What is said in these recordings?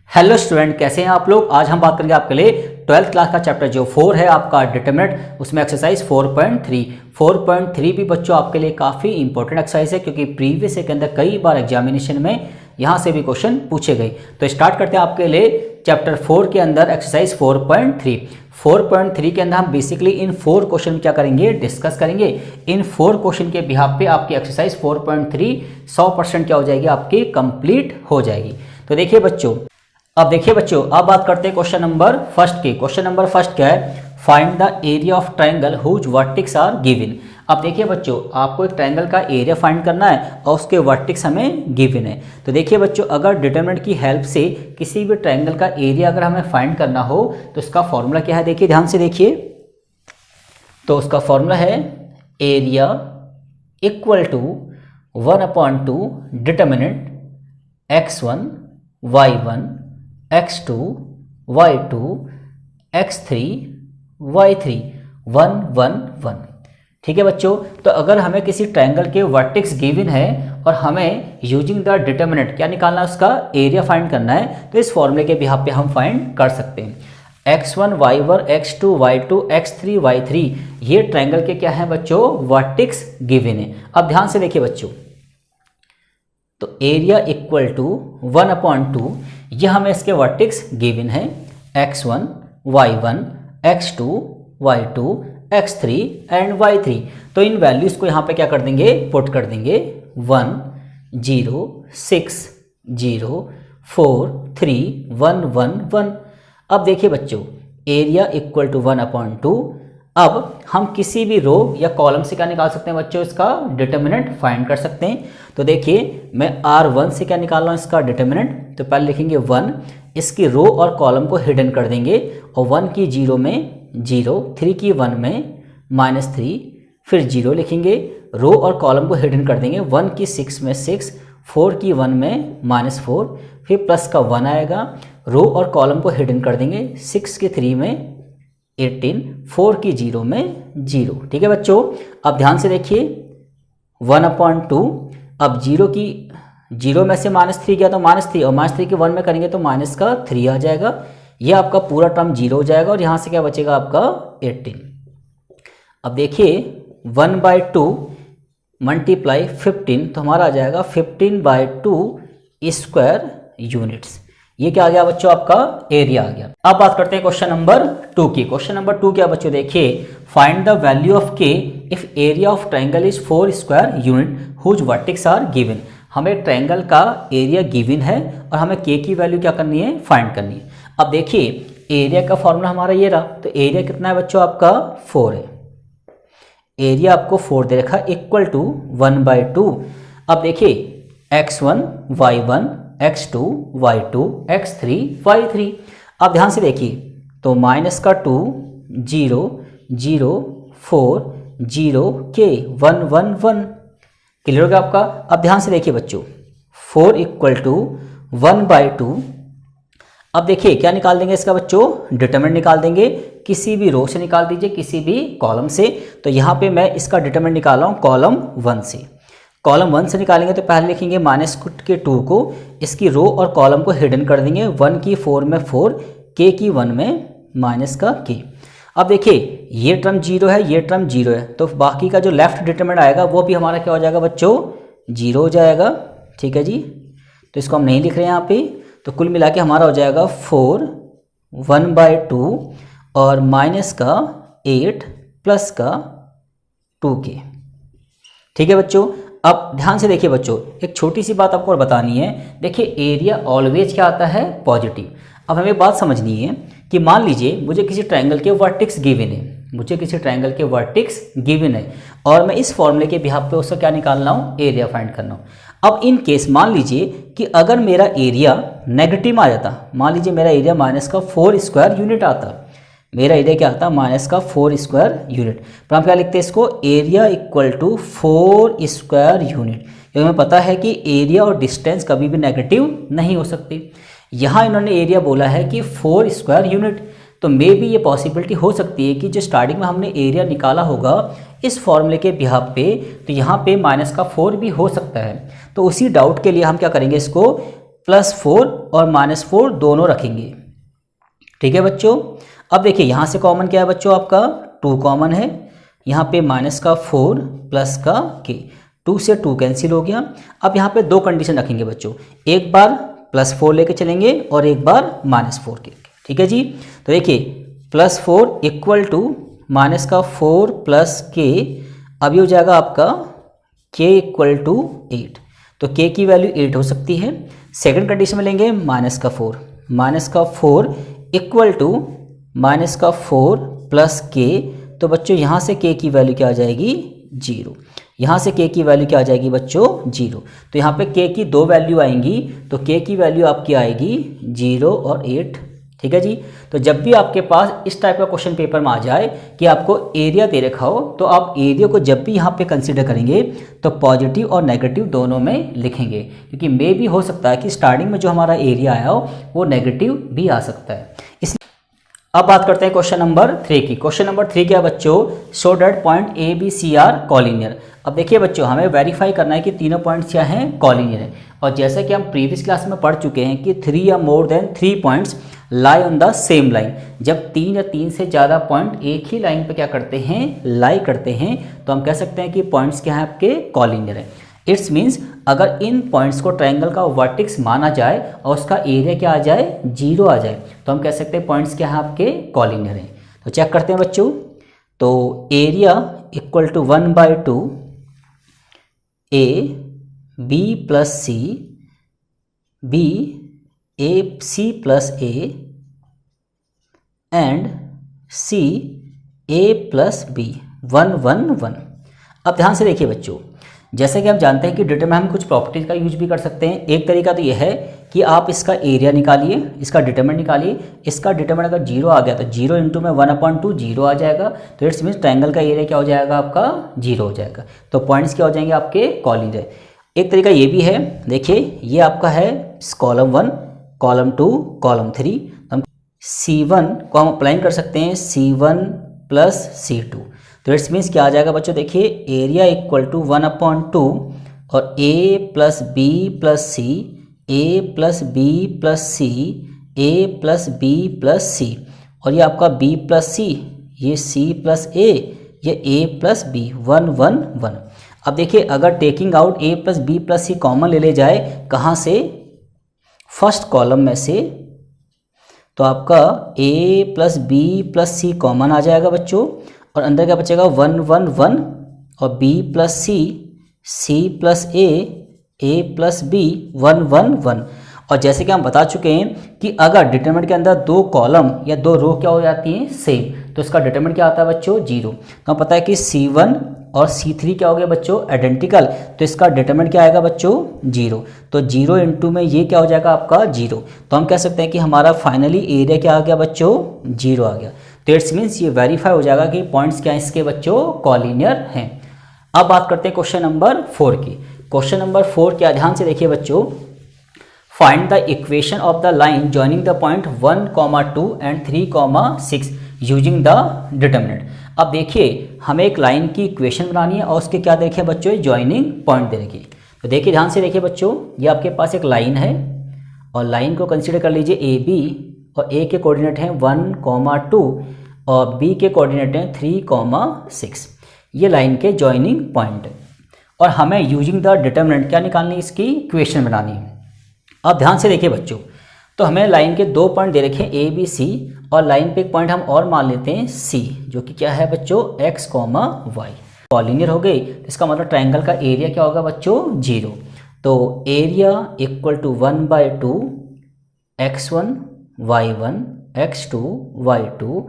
Hello student, कैसे हैं आप लोग। आज हम बात करेंगे आपके लिए 12th क्लास का चैप्टर जो 4 है आपका डिटरमिनेंट, उसमें एक्सरसाइज 4.3 भी बच्चों आपके लिए काफ़ी इंपॉर्टेंट एक्सरसाइज है क्योंकि प्रीवियस के अंदर कई बार एग्जामिनेशन में यहाँ से भी क्वेश्चन पूछे गए। तो स्टार्ट करते हैं आपके लिए चैप्टर 4 के अंदर एक्सरसाइज 4.3 के अंदर हम बेसिकली इन 4 क्वेश्चन क्या करेंगे, डिस्कस करेंगे। इन 4 क्वेश्चन के बिहाफ पे आपकी एक्सरसाइज 4.3 100% क्या हो जाएगी, आपकी कंप्लीट हो जाएगी। तो देखिए बच्चों, अब बात करते हैं क्वेश्चन नंबर फर्स्ट की। क्वेश्चन नंबर फर्स्ट क्या है, find the area of triangle whose vertices are given. अब देखिए बच्चों, आपको एक ट्रायंगल का एरिया फाइंड करना है और उसके वर्टिक्स हमें गिवन है। तो देखिए बच्चों, अगर डिटरमिनेंट की हेल्प से किसी भी ट्रायंगल का एरिया अगर हमें फाइंड करना हो तो उसका फॉर्मूला क्या है, देखिए ध्यान से देखिए। तो उसका फॉर्मूला है area equal to 1/2 determinant x1 y1 x2 y2 x3 y3 1 1 1। ठीक है बच्चों, तो अगर हमें किसी ट्रायंगल के वर्टेक्स गिवन है और हमें यूजिंग द डिटरमिनेंट क्या निकालना है, उसका एरिया फाइंड करना है, तो इस फॉर्मूले के बिहाफ पे हम फाइंड कर सकते हैं। x1 y1 x2 y2 x3 y3 ये ट्रायंगल के क्या है बच्चों, वर्टेक्स गिवन है। अब ध्यान से देखिए बच्चों, तो एरिया इक्वल टू 1/2 ये हमें इसके वर्टेक्स गिवन है x1 y1 x2 y2 x3 and y3। तो इन वैल्यूज को यहाँ पे क्या कर देंगे, पुट कर देंगे 1 0 6 0 4 3 1 1 1। अब देखिए बच्चों, एरिया इक्वल टू 1/2। अब हम किसी भी रो या कॉलम से क्या निकाल सकते हैं बच्चों, इसका डिटरमिनेंट फाइंड कर सकते हैं। तो देखिए मैं R1 से क्या निकाल रहा हूँ, इसका डिटरमिनेंट। तो पहले लिखेंगे 1, इसकी रो और कॉलम को हिडन कर देंगे और 1 की 0 में 0, 3 की 1 में -3, फिर 0 लिखेंगे, रो और कॉलम को हिडन कर देंगे। 1 की 6 में 6, 4 की 1 में -4, फिर प्लस का 1 आएगा, रो और कॉलम को हिडन कर देंगे। 6 की 3 में 18, 4 की 0 में 0। ठीक है बच्चों, अब ध्यान से देखिए 1/2। अब 0 में से -3 गया तो -3 और -3 के 1 में करेंगे तो -3 आ जाएगा। ये आपका पूरा टर्म 0 हो जाएगा और यहाँ से क्या बचेगा आपका 18। अब देखिए 1/2 मल्टीप्लाई 15 तो हमारा आ जाएगा 15/2 स्क्वायर यूनिट्स। ये क्या आ गया बच्चों, आपका एरिया आ गया। अब बात करते हैं क्वेश्चन नंबर 2 की। क्वेश्चन नंबर 2 क्या बच्चों, देखिए find the value of k if area of triangle is 4 square unit whose vertex are given. हमें ट्रायंगल का एरिया गिवन है और हमें k की वैल्यू क्या करनी है, फाइंड करनी है। अब देखिए एरिया का फॉर्मूला हमारा ये रहा, तो एरिया कितना है बच्चों, आपका 4 है। एरिया आपको 4 दे रखा, इक्वल टू 1/2। अब देखिए x1 y1 x2 y2 x3 y3। अब ध्यान से देखिए, तो -2 0 0 4 0 k 1 1 1। क्लियर हो गया आपका। अब ध्यान से देखिए बच्चों, 4 इक्वल टू 1/2। अब देखिए क्या निकाल देंगे इसका बच्चों, डिटरमिनेंट निकाल देंगे। किसी भी रो से निकाल दीजिए, किसी भी कॉलम से। तो यहाँ पे मैं इसका डिटरमिनेंट निकाल रहा हूँ कॉलम 1 से। कॉलम 1 से निकालेंगे तो पहले लिखेंगे -2 को, इसकी रो और कॉलम को हिडन कर देंगे। 1 की 4 में 4, k की 1 में -k। अब देखिए ये टर्म 0 है, ये टर्म 0 है, तो बाकी का जो लेफ्ट डिटरमिनेंट आएगा वो भी हमारा क्या हो जाएगा बच्चों, 0 हो जाएगा। ठीक है जी, तो इसको हम नहीं लिख रहे हैं यहाँ पे। तो कुल मिला के हमारा हो जाएगा 4 1/2 और -8 प्लस का 2k। ठीक है बच्चों। अब ध्यान से देखिए बच्चों, एक छोटी सी बात आपको और बतानी है। देखिए एरिया ऑलवेज क्या आता है, पॉजिटिव। अब हमें बात समझनी है कि मान लीजिए मुझे किसी ट्रायंगल के वर्टेक्स गिवन है, और मैं इस फॉर्मूले के बिहाफ पे उसका क्या निकालना हूँ, एरिया फाइंड करना हूँ। अब इन केस मान लीजिए कि अगर मेरा एरिया नेगेटिव आ जाता, मान लीजिए मेरा एरिया -4 स्क्वायर यूनिट आता, मेरा एरिया क्या आता, -4 स्क्वायर यूनिट। पर हम क्या लिखते हैं इसको, area equal to 4 square unit, क्योंकि हमें पता है कि एरिया और डिस्टेंस कभी भी नेगेटिव नहीं हो सकती। यहाँ इन्होंने एरिया बोला है कि 4 स्क्वायर यूनिट, तो मे भी ये पॉसिबिलिटी हो सकती है कि जो स्टार्टिंग में हमने एरिया निकाला होगा इस फॉर्मूले के बिहाफ पे, तो यहाँ पे -4 भी हो सकता है। तो उसी डाउट के लिए हम क्या करेंगे, इसको +4 और -4 दोनों रखेंगे। ठीक है बच्चों। अब देखिए यहाँ से कॉमन क्या है बच्चों, आपका 2 कॉमन है, यहाँ पे -4 प्लस का k, 2 से 2 कैंसिल हो गया। अब यहाँ पे 2 कंडीशन रखेंगे बच्चों, एक बार +4 लेके चलेंगे और एक बार -4 के। ठीक है जी। तो देखिए +4 इक्वल टू -4 प्लस k, अब ये हो जाएगा आपका k इक्वल टू 8, तो k की वैल्यू 8 हो सकती है। सेकंड कंडीशन में लेंगे -4 इक्वल टू -4 प्लस k, तो बच्चों यहाँ से k की वैल्यू क्या आ जाएगी 0, यहाँ से k की वैल्यू क्या आ जाएगी बच्चों 0। तो यहाँ पे k की 2 वैल्यू आएंगी, तो k की वैल्यू आपकी आएगी 0 और 8। ठीक है जी। तो जब भी आपके पास इस टाइप का क्वेश्चन पेपर में आ जाए कि आपको एरिया दे रखा हो, तो आप एरिया को जब भी यहाँ पे कंसीडर करेंगे तो पॉजिटिव और नेगेटिव दोनों में लिखेंगे, क्योंकि मे भी हो सकता है कि स्टार्टिंग में जो हमारा एरिया आया हो वो नेगेटिव भी आ सकता है। अब बात करते हैं क्वेश्चन नंबर 3 की। क्वेश्चन नंबर 3 क्या है बच्चों, show that point A B C are collinear. अब देखिए बच्चों, हमें वेरीफाई करना है कि तीनों पॉइंट्स क्या हैं, कॉलिनियर है। और जैसे कि हम प्रीवियस क्लास में पढ़ चुके हैं कि 3 या more than 3 points lie on the same line, जब 3 या 3 से ज़्यादा पॉइंट एक ही लाइन पे क्या करते हैं, लाई करते हैं, तो हम कह सकते हैं कि पॉइंट्स क्या हैं आपके कॉलिनियर है। इट्स मीन्स अगर इन पॉइंट्स को ट्रायंगल का वर्टेक्स माना जाए और उसका एरिया क्या आ जाए 0 आ जाए, तो हम कह सकते हैं पॉइंट्स क्या हैं आपके कॉलिनियर हैं। तो चेक करते हैं बच्चों। तो area equal to 1/2 A B plus C, B A C plus A and C A plus B 1 1 1। अब ध्यान से देखिए बच्चों, जैसे कि हम जानते हैं कि डिटरमिनेंट हम कुछ प्रॉपर्टीज का यूज भी कर सकते हैं। एक तरीका तो यह है कि आप इसका एरिया निकालिए, इसका डिटरमिनेंट निकालिए। इसका डिटरमिनेंट अगर 0 आ गया तो 0 इंटू में 1/2 0 आ जाएगा, तो इट्स मीन्स ट्रायंगल का एरिया क्या हो जाएगा आपका 0 हो जाएगा। तो पॉइंट्स क्या हो जाएंगे आपके कॉलिनियर। एक तरीका ये भी है, देखिए ये आपका है कॉलम 1, कॉलम 2, कॉलम 3। हम C1 को हम अप्लाई कर सकते हैं C1 प्लस C2, तो इट्स मीन्स क्या आ जाएगा बच्चों, देखिए एरिया इक्वल टू 1/2 और a plus b plus c, A plus b plus c, A plus b plus c, और ये आपका b प्लस सी, ये c प्लस a, ये a प्लस बी 1 1 1। अब देखिए अगर taking out a plus b plus c common ले जाए, कहाँ से, फर्स्ट कॉलम में से, तो आपका a plus b plus c common आ जाएगा बच्चों, और अंदर क्या बचेगा 1 1 1, और b plus C, c plus a plus B 1 1 1। और जैसे कि हम बता चुके हैं कि अगर डिटरमिनेंट के अंदर 2 कॉलम या 2 रो क्या हो जाती हैं सेम, तो इसका डिटरमिनेंट क्या आता है बच्चों 0। तो हमें पता है कि C1 और C3 क्या हो गया बच्चों आइडेंटिकल, तो इसका डिटरमिनेंट क्या आएगा बच्चों 0। तो 0 इंटू में ये क्या हो जाएगा आपका 0, तो हम कह सकते हैं कि हमारा फाइनली एरिया क्या आ गया बच्चों 0 आ गया। तो इट्स मीन्स ये वेरीफाई हो जाएगा कि पॉइंट्स क्या इसके बच्चों कॉलिनियर हैं। अब बात करते हैं क्वेश्चन नंबर 4 की। क्वेश्चन नंबर 4 क्या, ध्यान से देखिए बच्चों, find the equation of the line joining the point 1, 2 and 3, 6 using the determinant. अब देखिए हमें एक लाइन की इक्वेशन बनानी है और उसके क्या देखिए बच्चों जॉइनिंग पॉइंट दे रखिए। तो देखिए ध्यान से देखिए बच्चों, ये आपके पास एक लाइन है और लाइन को कंसीडर कर लीजिए ए बी, और ए के कोऑर्डिनेट हैं 1, 2 और बी के कोऑर्डिनेट हैं 3, 6। ये लाइन के जॉइनिंग पॉइंट है और हमें यूजिंग द डिटरमिनेंट क्या निकालनी है, इसकी इक्वेशन बनानी है। अब ध्यान से देखिए बच्चों, तो हमें लाइन के 2 पॉइंट दे रखे हैं ए बी सी, और लाइन पे एक पॉइंट हम और मान लेते हैं सी, जो कि क्या है बच्चों x, y। कॉलिनियर हो गई, इसका मतलब ट्रायंगल का एरिया क्या होगा बच्चों 0। तो area equal to 1/2 x1 y1 x2 y2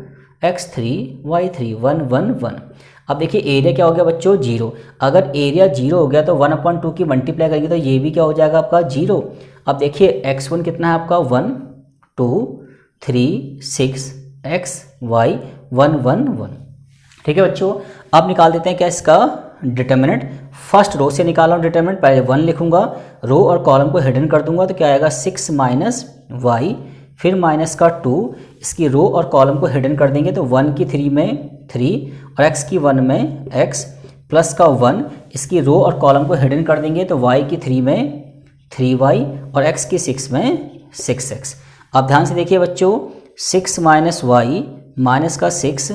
x3 y3 1 1 1। अब देखिए एरिया क्या हो गया बच्चों 0। अगर एरिया 0 हो गया तो 1/2 की मल्टीप्लाई करेंगे तो ये भी क्या हो जाएगा आपका 0। अब देखिए x1 कितना है आपका 1 2 3 6 x y 1 1 1। ठीक है बच्चों, अब निकाल देते हैं क्या इसका डिटरमिनेंट। फर्स्ट रो से निकाला हूँ डिटरमिनेंट, पहले 1 लिखूंगा, रो और कॉलम को हिडन कर दूंगा, तो क्या आएगा 6 माइनस y, फिर माइनस का 2, इसकी रो और कॉलम को हिडन कर देंगे तो 1 की 3 में 3 और x की 1 में x, प्लस का 1, इसकी रो और कॉलम को हिडन कर देंगे तो y की 3 में 3y और x की 6 में 6x। अब ध्यान से देखिए बच्चों, 6 माइनस वाई माइनस का 6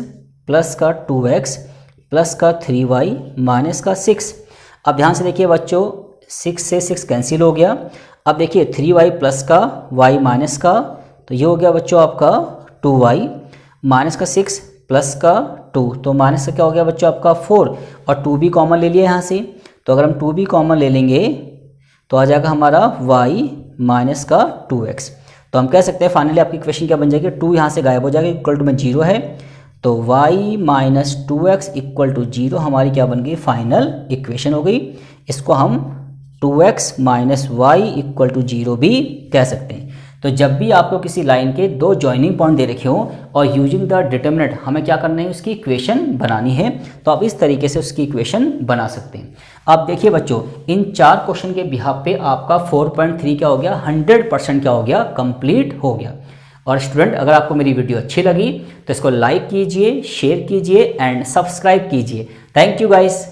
प्लस का 2x प्लस का 3y माइनस का 6। अब ध्यान से देखिए बच्चों, 6 से 6 कैंसिल हो गया। अब देखिए 3y प्लस का y माइनस का, तो ये हो गया बच्चों आपका 2y माइनस का 6 प्लस का 2, तो माइनस का क्या हो गया बच्चों आपका 4, और 2 भी कॉमन ले लिया यहाँ से। तो अगर हम 2 भी कॉमन ले लेंगे तो आ जाएगा हमारा y माइनस का 2x। तो हम कह सकते हैं फाइनली आपकी इक्वेशन क्या बन जाएगी, 2 यहाँ से गायब हो जाएगा, इक्वल टू में 0 है, तो y minus 2x equal to 0 हमारी क्या बन गई, फाइनल इक्वेशन हो गई। इसको हम 2x minus Y equal to 0 भी कह सकते हैं। तो जब भी आपको किसी लाइन के दो जॉइनिंग पॉइंट दे रखे हो और यूजिंग द डिटरमिनेंट हमें क्या करना है, उसकी इक्वेशन बनानी है, तो आप इस तरीके से उसकी इक्वेशन बना सकते हैं। अब देखिए बच्चों, इन 4 क्वेश्चन के बिहाफ पे आपका 4.3 क्या हो गया, 100% क्या हो गया, कंप्लीट हो गया। और स्टूडेंट, अगर आपको मेरी वीडियो अच्छी लगी तो इसको लाइक कीजिए, शेयर कीजिए एंड सब्सक्राइब कीजिए। Thank you guys.